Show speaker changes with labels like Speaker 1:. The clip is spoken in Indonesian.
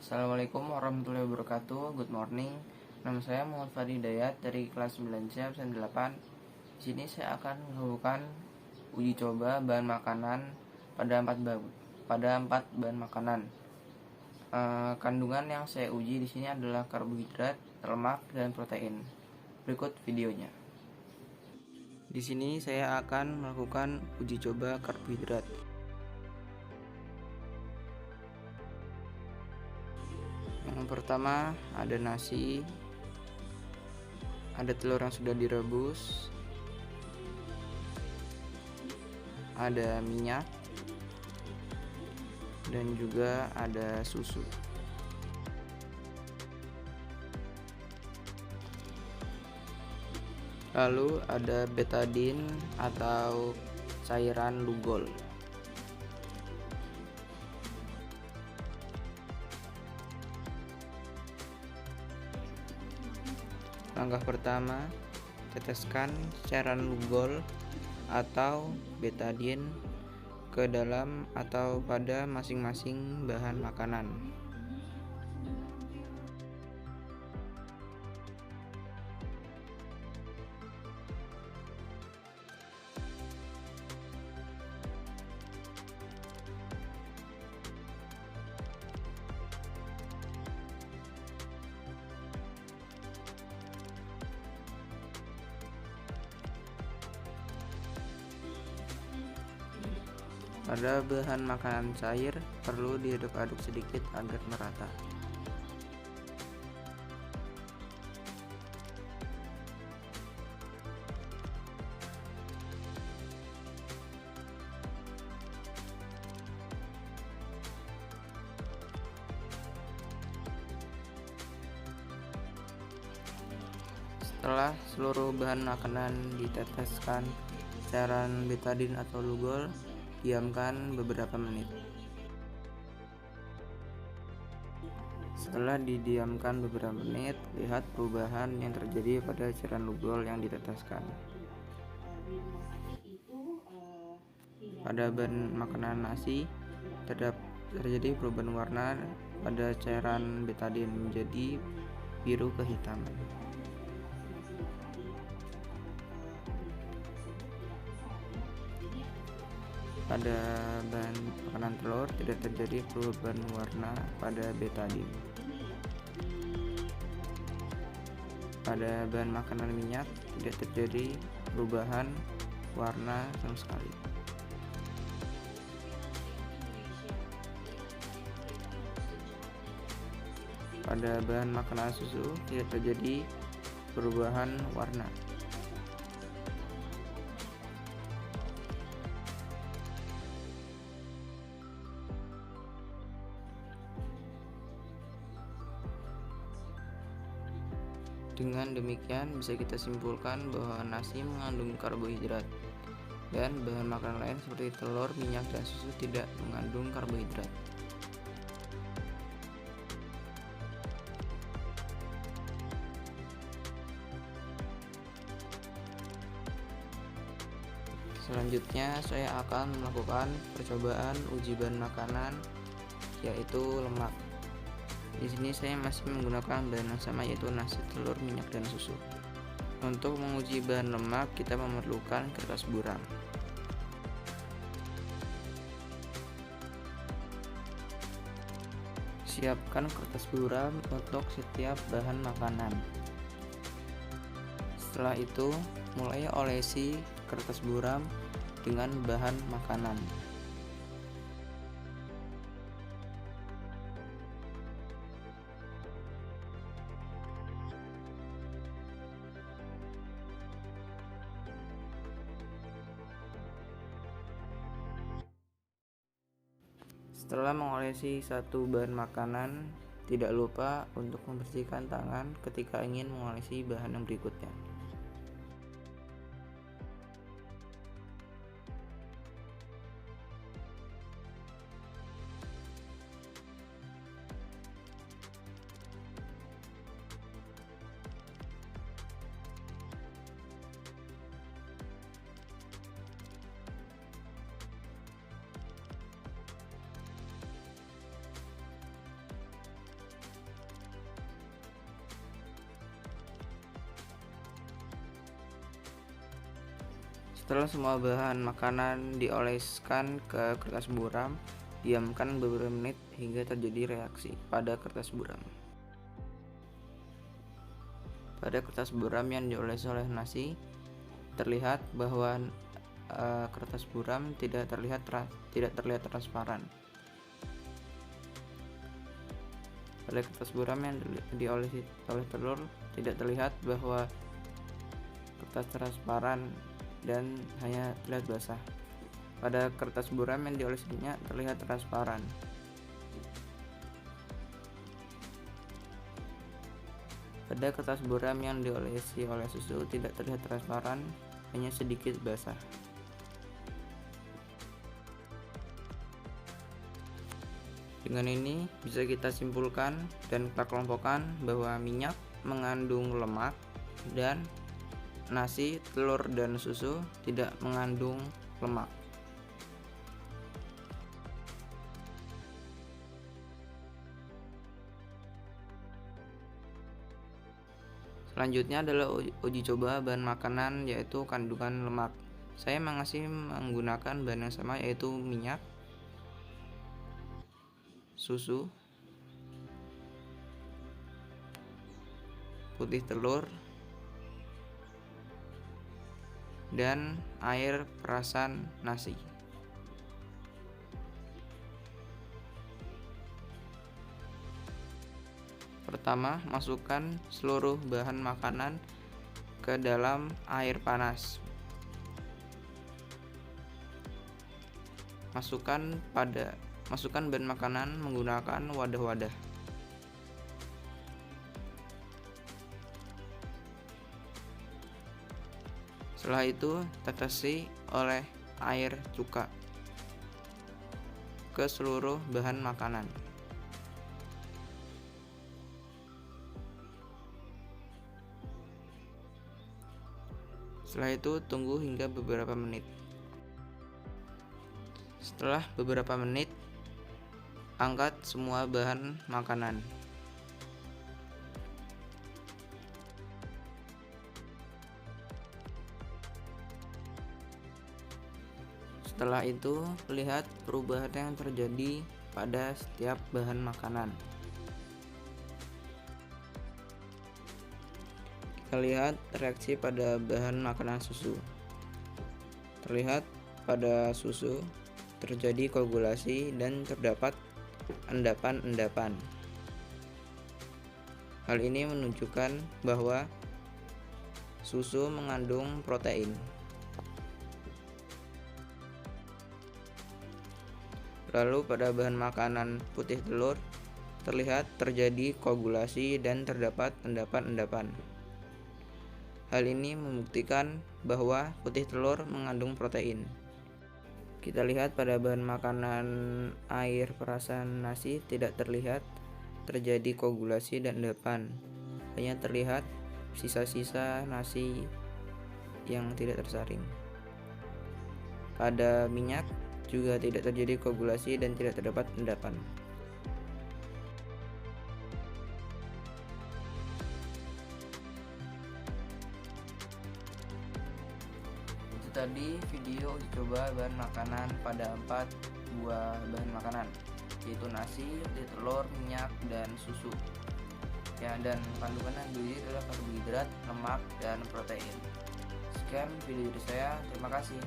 Speaker 1: Assalamualaikum warahmatullahi wabarakatuh. Good morning. Nama saya Muhammad Fadi Dayat dari kelas 9C absen 8. Di sini saya akan melakukan uji coba bahan makanan pada 4 bahan makanan. Kandungan yang saya uji di sini adalah karbohidrat, lemak, dan protein. Berikut videonya. Di sini saya akan melakukan uji coba karbohidrat. Yang pertama ada nasi, ada telur yang sudah direbus, ada minyak, dan juga ada susu. Lalu ada betadine atau cairan lugol. Langkah pertama, teteskan cairan lugol atau betadine ke dalam atau pada masing-masing bahan makanan. Pada bahan makanan cair perlu diaduk-aduk sedikit agar merata. Setelah seluruh bahan makanan diteteskan cairan betadine atau lugol, diamkan beberapa menit. Setelah didiamkan beberapa menit, lihat perubahan yang terjadi pada cairan lugol yang diteteskan. Pada bahan makanan nasi, terjadi perubahan warna pada cairan betadine menjadi biru kehitaman. Pada bahan makanan telur tidak terjadi perubahan warna pada betadine. Pada bahan makanan minyak tidak terjadi perubahan warna sama sekali. Pada bahan makanan susu tidak terjadi perubahan warna. Dengan demikian bisa kita simpulkan bahwa nasi mengandung karbohidrat dan bahan makanan lain seperti telur, minyak, dan susu tidak mengandung karbohidrat. Selanjutnya saya akan melakukan percobaan uji bahan makanan yaitu lemak. Di sini saya masih menggunakan bahan yang sama yaitu nasi, telur, minyak, dan susu. Untuk menguji bahan lemak kita memerlukan kertas buram. Siapkan kertas buram untuk setiap bahan makanan. Setelah itu mulai olesi kertas buram dengan bahan makanan. Setelah mengolesi satu bahan makanan, tidak lupa untuk membersihkan tangan ketika ingin mengolesi bahan yang berikutnya. Setelah semua bahan makanan dioleskan ke kertas buram, diamkan beberapa menit hingga terjadi reaksi pada kertas buram. Pada kertas buram yang dioles oleh nasi, terlihat bahwa kertas buram tidak terlihat transparan. Pada kertas buram yang diolesi oleh telur, tidak terlihat bahwa kertas transparan dan hanya terlihat basah. Pada kertas buram yang diolesi minyak terlihat transparan. Pada kertas buram yang diolesi oleh susu tidak terlihat transparan, hanya sedikit basah. Dengan ini bisa kita simpulkan dan kita kelompokkan bahwa minyak mengandung lemak dan nasi, telur, dan susu tidak mengandung lemak. Selanjutnya adalah uji coba bahan makanan, yaitu kandungan lemak. Saya masih menggunakan bahan yang sama, yaitu minyak, susu, putih telur, dan air perasan nasi. Pertama, masukkan seluruh bahan makanan ke dalam air panas. Masukkan bahan makanan menggunakan wadah-wadah. Setelah itu, tetesi oleh air cuka ke seluruh bahan makanan. Setelah itu, tunggu hingga beberapa menit. Setelah beberapa menit, angkat semua bahan makanan. Setelah itu, lihat perubahan yang terjadi pada setiap bahan makanan. Kita lihat reaksi pada bahan makanan susu. Terlihat pada susu terjadi koagulasi dan terdapat endapan-endapan. Hal ini menunjukkan bahwa susu mengandung protein. Lalu pada bahan makanan putih telur, terlihat terjadi koagulasi dan terdapat endapan-endapan. Hal ini membuktikan bahwa putih telur mengandung protein. Kita lihat pada bahan makanan air perasan nasi tidak terlihat terjadi koagulasi dan endapan. Hanya terlihat sisa-sisa nasi yang tidak tersaring. Pada minyak juga tidak terjadi koagulasi dan tidak terdapat endapan. Itu tadi video uji coba bahan makanan pada 4 buah bahan makanan, yaitu nasi, telur, minyak, dan susu. Ya, dan kandungan yang gizi adalah karbohidrat, lemak, dan protein. Sekian video dari saya, terima kasih.